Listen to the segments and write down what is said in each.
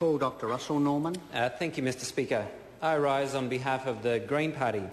Call Dr Russell Norman. Thank you, Mr Speaker. I rise on behalf of the Green Party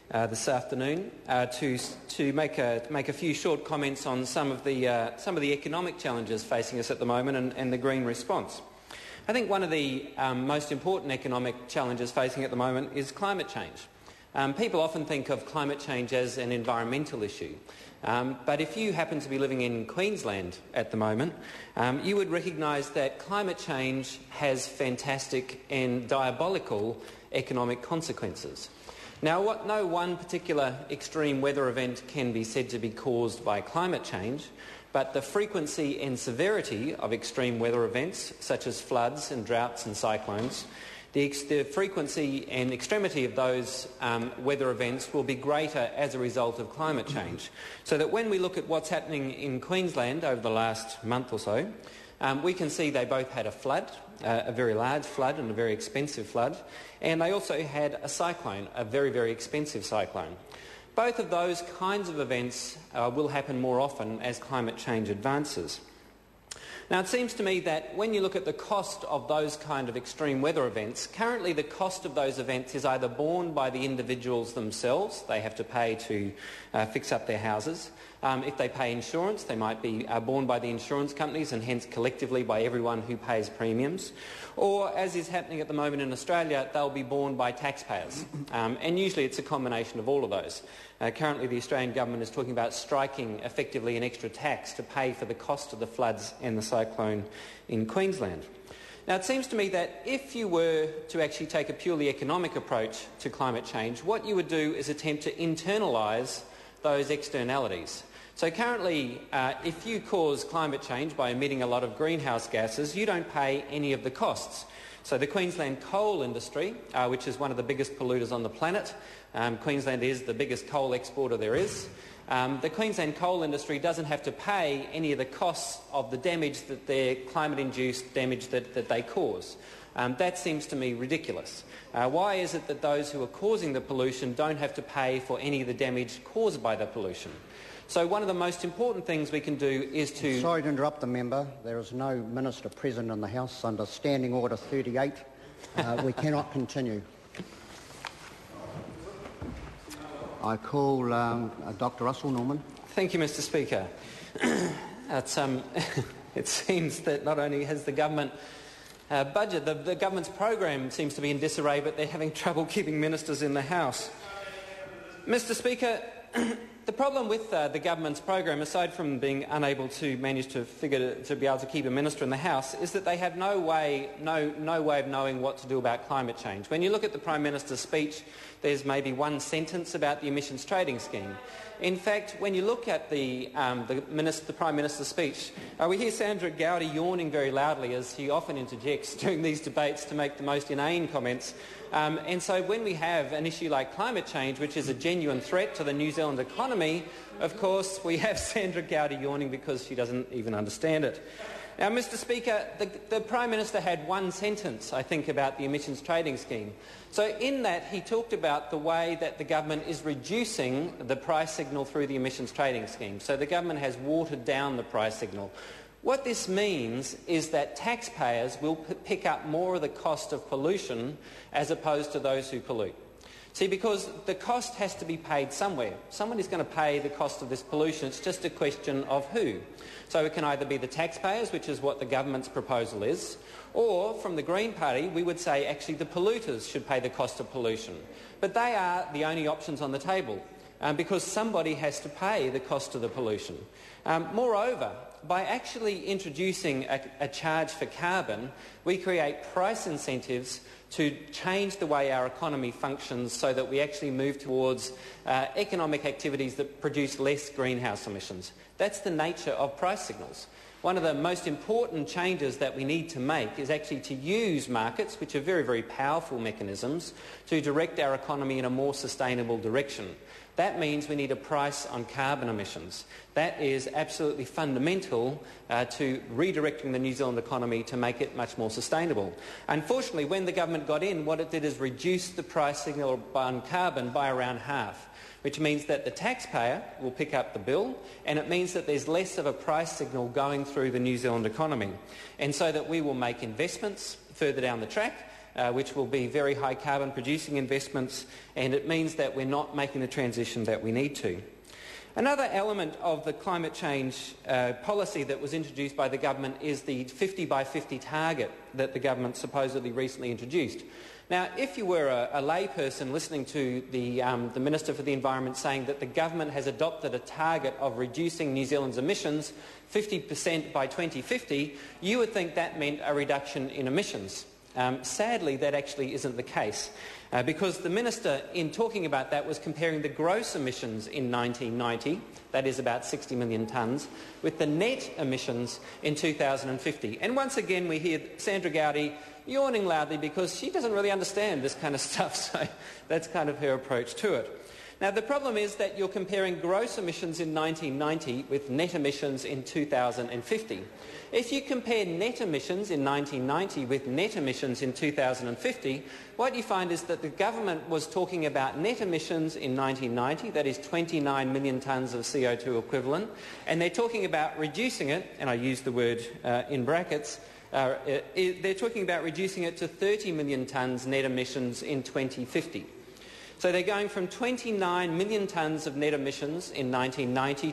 this afternoon to make a few short comments on some of the economic challenges facing us at the moment and the Green response. I think one of the most important economic challenges facing at the moment is climate change. People often think of climate change as an environmental issue. But if you happen to be living in Queensland at the moment, you would recognise that climate change has fantastic and diabolical economic consequences. Now, no one particular extreme weather event can be said to be caused by climate change, but the frequency and severity of extreme weather events, such as floods and droughts and cyclones, the frequency and extremity of those weather events will be greater as a result of climate change. So that when we look at what's happening in Queensland over the last month or so, we can see they both had a flood, a very large flood and a very expensive flood, and they also had a cyclone, a very, very expensive cyclone. Both of those kinds of events will happen more often as climate change advances. Now, it seems to me that when you look at the cost of those kind of extreme weather events, currently the cost of those events is either borne by the individuals themselves, they have to pay to fix up their houses. If they pay insurance, they might be borne by the insurance companies and hence collectively by everyone who pays premiums. Or, as is happening at the moment in Australia, they'll be borne by taxpayers. And usually it's a combination of all of those. Currently the Australian government is talking about striking effectively an extra tax to pay for the cost of the floods and the cyclone in Queensland. Now, it seems to me that if you were to actually take a purely economic approach to climate change, what you would do is attempt to internalise those externalities. So currently, if you cause climate change by emitting a lot of greenhouse gases, you don't pay any of the costs. So the Queensland coal industry, which is one of the biggest polluters on the planet, Queensland is the biggest coal exporter there is, the Queensland coal industry doesn't have to pay any of the costs of the damage that their climate-induced damage that they cause. That seems to me ridiculous. Why is it that those who are causing the pollution don't have to pay for any of the damage caused by the pollution? So one of the most important things we can do is to... Sorry to interrupt the member. There is no minister present in the House under Standing Order 38. We cannot continue. I call Dr Russell Norman. Thank you, Mr Speaker. It seems that not only has the government budget, the government's program seems to be in disarray, but they're having trouble keeping ministers in the House. Mr Speaker, the problem with the government's program, aside from being unable to manage to be able to keep a minister in the House, is that they have no way of knowing what to do about climate change. When you look at the Prime Minister's speech, there's maybe one sentence about the emissions trading scheme. In fact, when you look at the Prime Minister's speech, we hear Sandra Gowdy yawning very loudly, as he often interjects during these debates to make the most inane comments. And so when we have an issue like climate change, which is a genuine threat to the New Zealand economy, of course we have Sandra Gowdy yawning because she doesn't even understand it. Now, Mr Speaker, the Prime Minister had one sentence, I think, about the emissions trading scheme. So in that, he talked about the way that the government is reducing the price signal through the emissions trading scheme. So the government has watered down the price signal. What this means is that taxpayers will pick up more of the cost of pollution as opposed to those who pollute. See, because the cost has to be paid somewhere. Someone is going to pay the cost of this pollution. It's just a question of who. So it can either be the taxpayers, which is what the government's proposal is, or from the Green Party we would say actually the polluters should pay the cost of pollution. But they are the only options on the table because somebody has to pay the cost of the pollution. Moreover, by actually introducing a charge for carbon, we create price incentives to change the way our economy functions so that we actually move towards economic activities that produce less greenhouse emissions. That's the nature of price signals. One of the most important changes that we need to make is actually to use markets, which are very, very powerful mechanisms, to direct our economy in a more sustainable direction. That means we need a price on carbon emissions. That is absolutely fundamental to redirecting the New Zealand economy to make it much more sustainable. Unfortunately, when the government got in, what it did is reduce the price signal on carbon by around half, which means that the taxpayer will pick up the bill, and it means that there's less of a price signal going through the New Zealand economy. And so that we will make investments further down the track, which will be very high carbon producing investments, and it means that we're not making the transition that we need to. Another element of the climate change policy that was introduced by the government is the 50 by 50 target that the government supposedly recently introduced. Now, if you were a layperson listening to the Minister for the Environment saying that the government has adopted a target of reducing New Zealand's emissions 50% by 2050, you would think that meant a reduction in emissions. Sadly, that actually isn't the case, because the Minister, in talking about that, was comparing the gross emissions in 1990, that is about 60 million tonnes, with the net emissions in 2050. And once again, we hear Sandra Gowdy yawning loudly because she doesn't really understand this kind of stuff, so that's kind of her approach to it. Now, the problem is that you're comparing gross emissions in 1990 with net emissions in 2050. If you compare net emissions in 1990 with net emissions in 2050, what you find is that the government was talking about net emissions in 1990, that is 29 million tonnes of CO2 equivalent, and they're talking about reducing it, and I use the word in brackets, they're talking about reducing it to 30 million tonnes net emissions in 2050. So they're going from 29 million tonnes of net emissions in 1990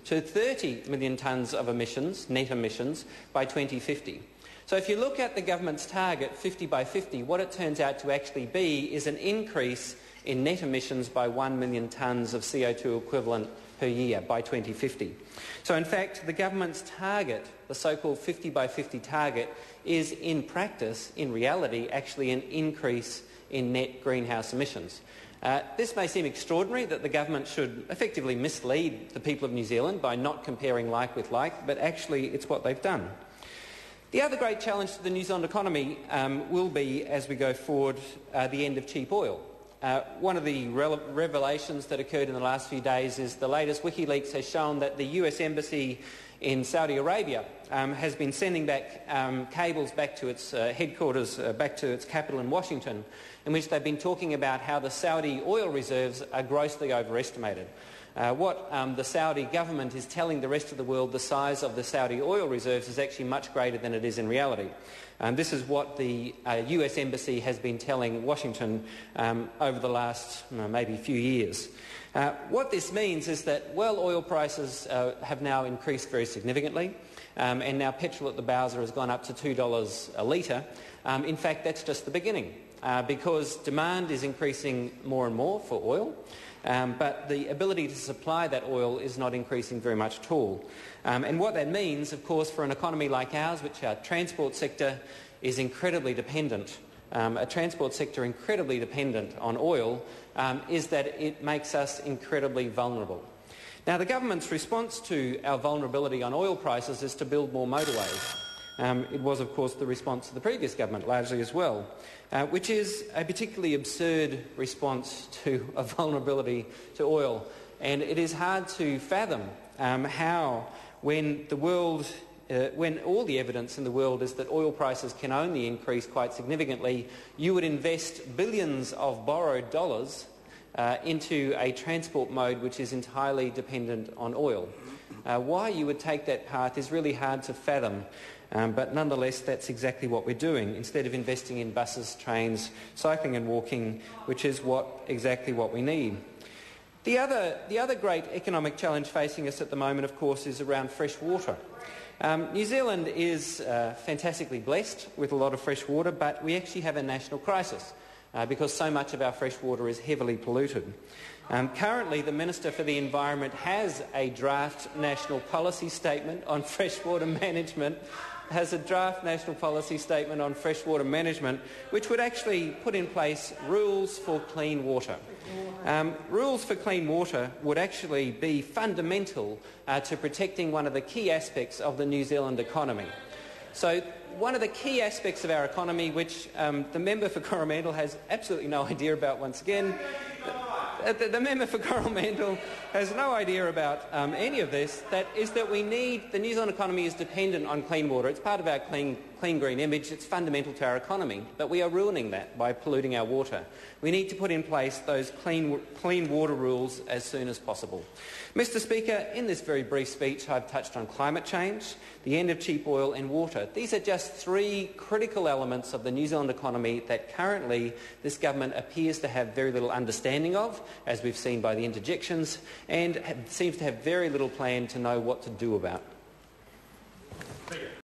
to 30 million tonnes of emissions, net emissions, by 2050. So if you look at the government's target, 50 by 50, what it turns out to actually be is an increase in net emissions by 1 million tonnes of CO2 equivalent per year by 2050. So in fact, the government's target, the so-called 50 by 50 target, is in practice, in reality, actually an increase in net greenhouse emissions. This may seem extraordinary, that the government should effectively mislead the people of New Zealand by not comparing like with like, but actually it's what they've done. The other great challenge to the New Zealand economy will be, as we go forward, the end of cheap oil. One of the revelations that occurred in the last few days is the latest WikiLeaks has shown that the US Embassy in Saudi Arabia has been sending back cables back to its headquarters, back to its capital in Washington, in which they've been talking about how the Saudi oil reserves are grossly overestimated. What the Saudi government is telling the rest of the world, the size of the Saudi oil reserves is actually much greater than it is in reality. This is what the US Embassy has been telling Washington over the last maybe few years. What this means is that, well, oil prices have now increased very significantly, and now petrol at the Bowser has gone up to $2 a litre. In fact, that's just the beginning, because demand is increasing more and more for oil, but the ability to supply that oil is not increasing very much at all. And what that means, of course, for an economy like ours, which our transport sector is incredibly dependent, a transport sector incredibly dependent on oil, is that it makes us incredibly vulnerable. Now, the government's response to our vulnerability on oil prices is to build more motorways. It was, of course, the response of the previous government largely as well, which is a particularly absurd response to a vulnerability to oil. And it is hard to fathom how, when the world, when all the evidence in the world is that oil prices can only increase quite significantly, you would invest billions of borrowed dollars into a transport mode which is entirely dependent on oil. Why you would take that path is really hard to fathom, but nonetheless that's exactly what we're doing, instead of investing in buses, trains, cycling and walking, which is exactly what we need. The other great economic challenge facing us at the moment, of course, is around fresh water. New Zealand is fantastically blessed with a lot of fresh water, but we actually have a national crisis because so much of our fresh water is heavily polluted. Currently, the Minister for the Environment has a draft national policy statement on freshwater management, which would actually put in place rules for clean water. Rules for clean water would actually be fundamental to protecting one of the key aspects of the New Zealand economy. So one of the key aspects of our economy, which the member for Coromandel has absolutely no idea about once again, the member for Coromandel has no idea about any of this, that is that we need, the New Zealand economy is dependent on clean water. It's part of our clean clean green image. It's fundamental to our economy, but we are ruining that by polluting our water. We need to put in place those clean water rules as soon as possible. Mr Speaker, in this very brief speech I've touched on climate change, the end of cheap oil and water. These are just three critical elements of the New Zealand economy that currently this government appears to have very little understanding of, as we've seen by the interjections, and seems to have very little plan to know what to do about.